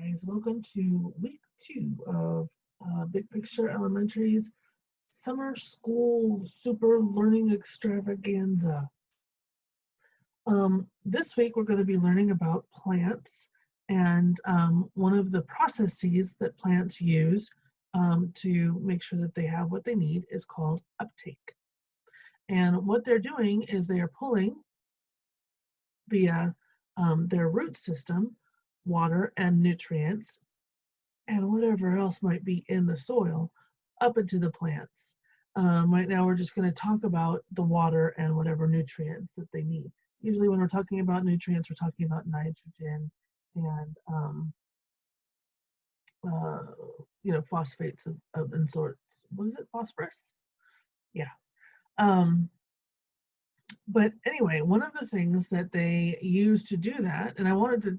guys, welcome to week 2 of Big Picture Elementary's Summer School Super Learning Extravaganza. This week we're going to be learning about plants and one of the processes that plants use to make sure that they have what they need is called uptake. And what they're doing is they are pulling via their root system water and nutrients and whatever else might be in the soil up into the plants. Right now we're just going to talk about the water and whatever nutrients that they need. Usually when we're talking about nutrients, we're talking about nitrogen and phosphates of and sorts. What is it, phosphorus? Yeah. But anyway, one of the things that they use to do that, and I wanted to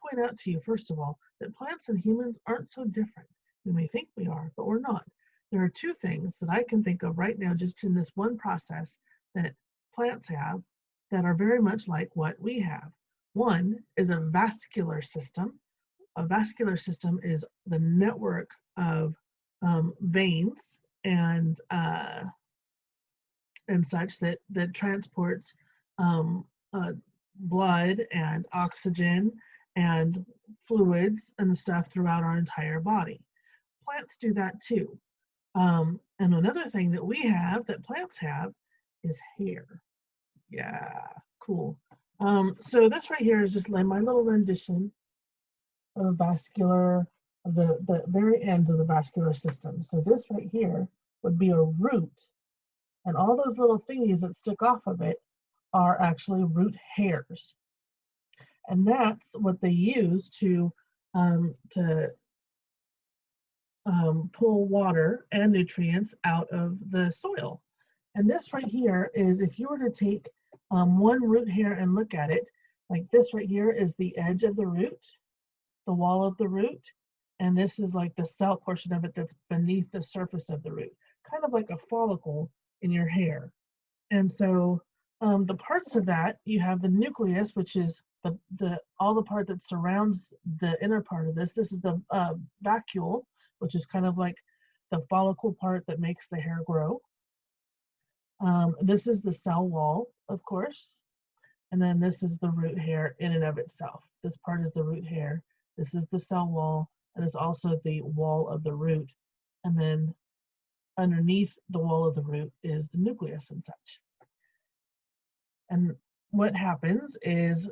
point out to you, first of all, that plants and humans aren't so different. We may think we are, but we're not. There are two things that I can think of right now, just in this one process, that plants have that are very much like what we have. One is a vascular system. A vascular system is the network of veins and such that transports blood and oxygen and fluids and stuff throughout our entire body. Plants do that too. And another thing that we have, that plants have, is hair. Yeah, cool. So this right here is just like my little rendition of vascular, of the very ends of the vascular system. So this right here would be a root, and all those little thingies that stick off of it are actually root hairs. And that's what they use to pull water and nutrients out of the soil. And this right here is, if you were to take one root hair and look at it, like this right here is the edge of the root, the wall of the root, and this is like the cell portion of it that's beneath the surface of the root, kind of like a follicle in your hair. And so the parts of that, you have the nucleus, which is all the part that surrounds the inner part of this. This is the vacuole, which is kind of like the follicle part that makes the hair grow. This is the cell wall, of course. And then this is the root hair in and of itself. This part is the root hair. This is the cell wall, and it's also the wall of the root. And then underneath the wall of the root is the nucleus and such. And what happens is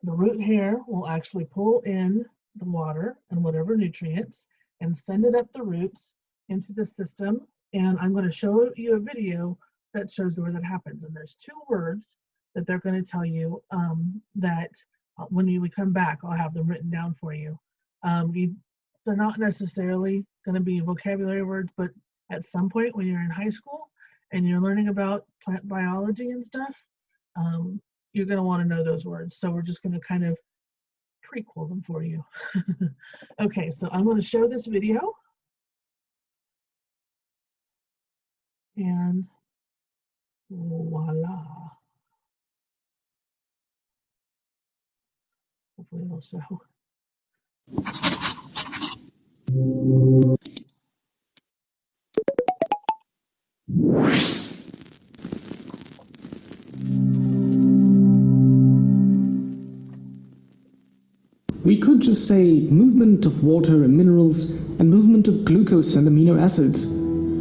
the root hair will actually pull in the water and whatever nutrients and send it up the roots into the system. And I'm going to show you a video that shows where that happens. And there's two words that they're going to tell you that when we come back, I'll have them written down for you. They're not necessarily going to be vocabulary words, but at some point when you're in high school and you're learning about plant biology and stuff, you're going to want to know those words. So we're just going to kind of prequel them for you. Okay, so I'm going to show this video. And voila. Hopefully it'll show. We could just say movement of water and minerals and movement of glucose and amino acids,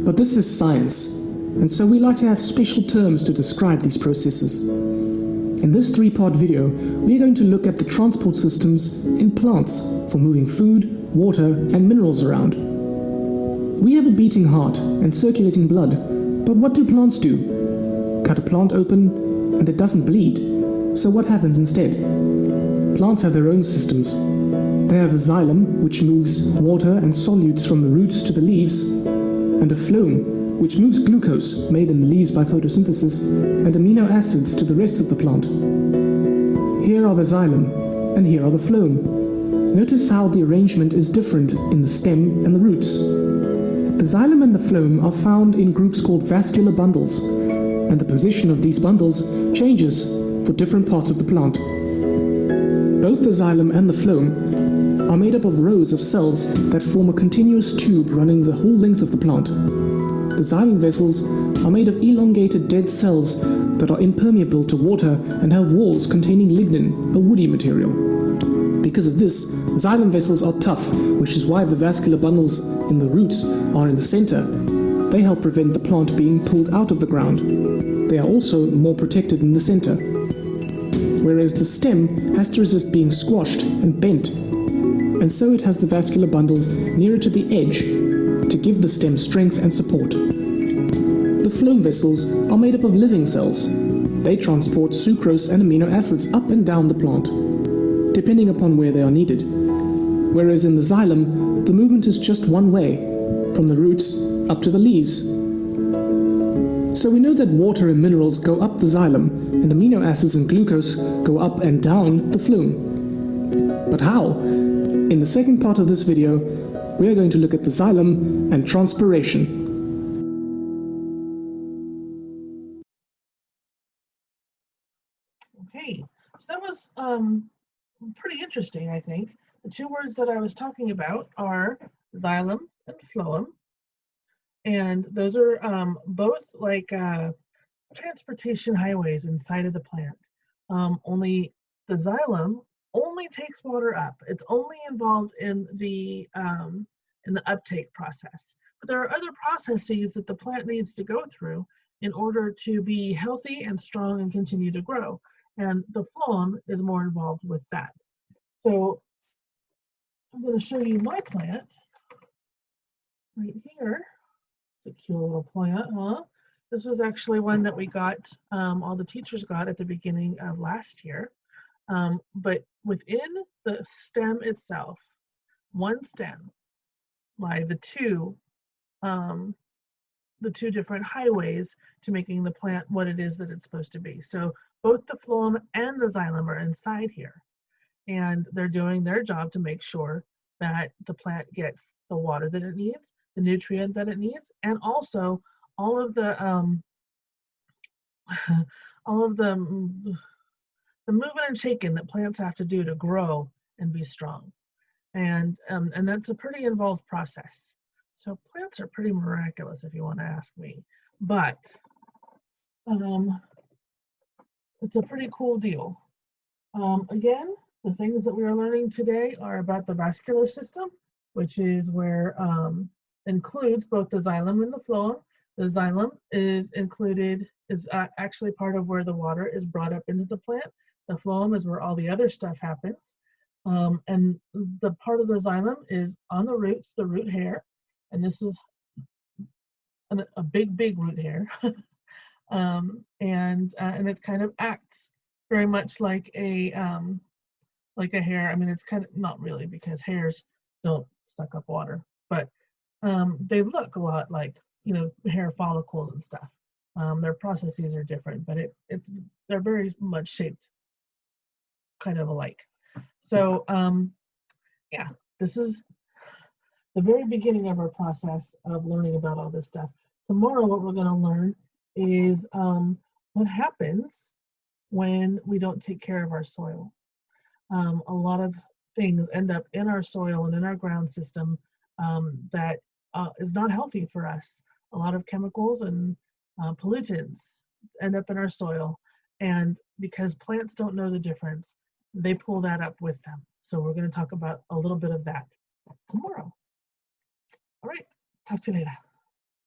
but this is science, and so we like to have special terms to describe these processes. In this 3-part video, we are going to look at the transport systems in plants for moving food, water and minerals around. We have a beating heart and circulating blood, but what do plants do? Cut a plant open and it doesn't bleed, so what happens instead? Plants have their own systems. They have a xylem, which moves water and solutes from the roots to the leaves, and a phloem, which moves glucose made in the leaves by photosynthesis and amino acids to the rest of the plant. Here are the xylem, and here are the phloem. Notice how the arrangement is different in the stem and the roots. The xylem and the phloem are found in groups called vascular bundles, and the position of these bundles changes for different parts of the plant. Both the xylem and the phloem are made up of rows of cells that form a continuous tube running the whole length of the plant. The xylem vessels are made of elongated dead cells that are impermeable to water and have walls containing lignin, a woody material. Because of this, xylem vessels are tough, which is why the vascular bundles in the roots are in the center. They help prevent the plant being pulled out of the ground. They are also more protected in the center. Whereas the stem has to resist being squashed and bent, and so it has the vascular bundles nearer to the edge to give the stem strength and support. The phloem vessels are made up of living cells. They transport sucrose and amino acids up and down the plant, depending upon where they are needed. Whereas in the xylem, the movement is just one way, from the roots up to the leaves. So we know that water and minerals go up the xylem, and amino acids and glucose go up and down the phloem. But how? In the second part of this video, we are going to look at the xylem and transpiration. Okay, so that was pretty interesting, I think. The two words that I was talking about are xylem and phloem. And those are both like transportation highways inside of the plant. Only the xylem only takes water up. It's only involved in the uptake process. But there are other processes that the plant needs to go through in order to be healthy and strong and continue to grow. And the phloem is more involved with that. So I'm going to show you my plant right here. It's a cute little plant, huh? This was actually one that we got, all the teachers got at the beginning of last year. But within the stem itself, one stem lie the two different highways to making the plant what it is that it's supposed to be. So both the phloem and the xylem are inside here, and they're doing their job to make sure that the plant gets the water that it needs, the nutrient that it needs, and also all of the moving and shaking that plants have to do to grow and be strong. And that's a pretty involved process. So plants are pretty miraculous, if you want to ask me. But it's a pretty cool deal. Again, the things that we are learning today are about the vascular system, which is where includes both the xylem and the phloem. The xylem is actually part of where the water is brought up into the plant. The phloem is where all the other stuff happens. And the part of the xylem is on the roots, the root hair, and this is a big root hair. And it kind of acts very much like a hair. I mean, it's kind of not really, because hairs don't suck up water, but they look a lot like, you know, hair follicles and stuff. Their processes are different, but they're very much shaped kind of alike. So yeah, this is the very beginning of our process of learning about all this stuff. Tomorrow, what we're going to learn is what happens when we don't take care of our soil. A lot of things end up in our soil and in our ground system that is not healthy for us. A lot of chemicals and pollutants end up in our soil, and because plants don't know the difference, they pull that up with them. So we're going to talk about a little bit of that tomorrow. All right, talk to you later.